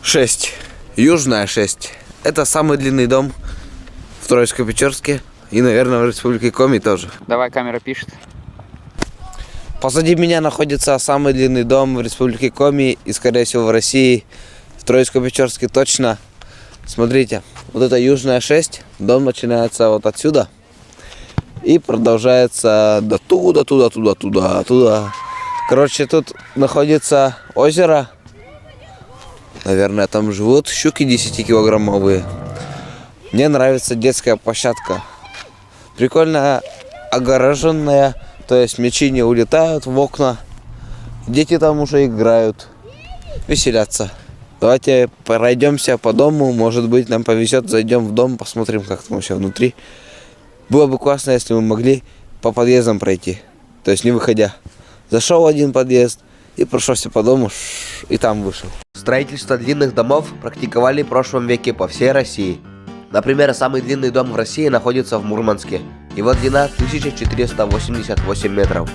6. Южная 6. Это самый длинный дом в Троицко-Печерске и, наверное, в Республике Коми тоже. Давай, камера пишет. Позади меня находится самый длинный дом в Республике Коми и, скорее всего, в России, в Троицко-Печерске точно. Смотрите, вот это Южная 6, дом начинается вот отсюда и продолжается до туда. Короче, тут находится озеро. Наверное, там живут щуки 10-килограммовые. Мне нравится детская площадка. Прикольно огороженная, то есть мячи не улетают в окна. Дети там уже играют, веселятся. Давайте пройдемся по дому, может быть нам повезет, зайдем в дом, посмотрим, как там вообще внутри. Было бы классно, если мы могли по подъездам пройти, то есть не выходя. Зашел в один подъезд и прошелся по дому и там вышел. Строительство длинных домов практиковали в прошлом веке по всей России. Например, самый длинный дом в России находится в Мурманске. Его длина 1488 метров.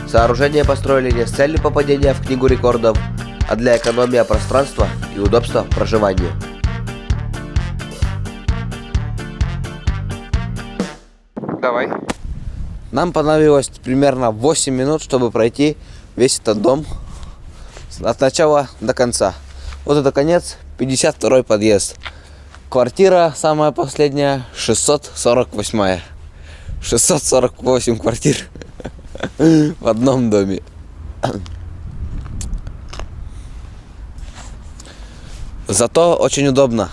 Сооружение построили не с целью попадения в книгу рекордов, а для экономии пространства и удобства проживания. Давай. Нам понадобилось примерно 8 минут, чтобы пройти весь этот дом от начала до конца. Вот это конец, 52-й подъезд. Квартира самая последняя, 648-я. 648 квартир в одном доме. Зато очень удобно.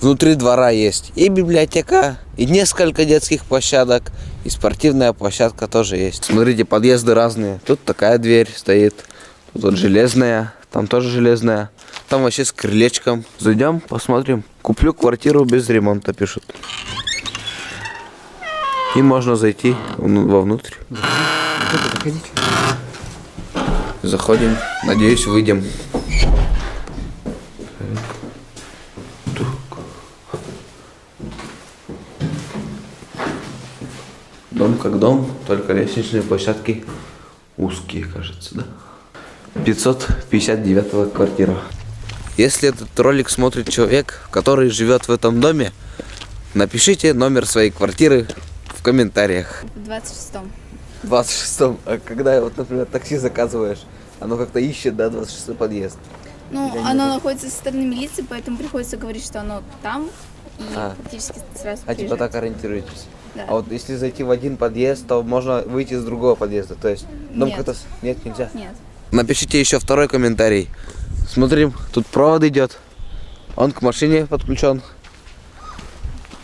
Внутри двора есть и библиотека, и несколько детских площадок, и спортивная площадка тоже есть. Смотрите, подъезды разные. Тут такая дверь стоит, тут вот железная, там тоже железная. Там вообще с крылечком. Зайдем, посмотрим. Куплю квартиру без ремонта, пишут. И можно зайти вовнутрь. Заходим. Надеюсь, выйдем. Дом как дом, только лестничные площадки узкие, кажется, да? 559 квартира. Если этот ролик смотрит человек, который живет в этом доме, напишите номер своей квартиры в комментариях. В 26-м. 26-м. А когда, вот, например, такси заказываешь, оно как-то ищет, да, 26-й подъезд. Ну, оно находится со стороны милиции, поэтому приходится говорить, что оно там, и практически сразу А типа так ориентируетесь? Да. А вот если зайти в один подъезд, то можно выйти с другого подъезда, то есть дом Нет. как-то... Нет, нельзя? Нет. Напишите еще второй комментарий. Смотрим, тут провод идет. Он к машине подключен.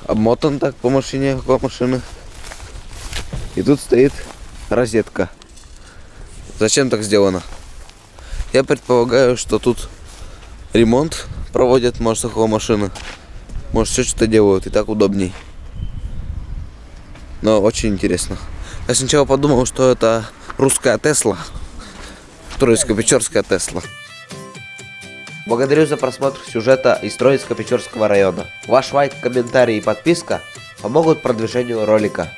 Обмотан так по машине, около машины. И тут стоит розетка. Зачем так сделано? Я предполагаю, что тут ремонт проводят, может, около машины. Может, все что-то делают, и так удобней. Но очень интересно. Я сначала подумал, что это русская Тесла. Троицко-Печерская Тесла. Благодарю за просмотр сюжета из Троицко-Печерского района. Ваш лайк, комментарий и подписка помогут продвижению ролика.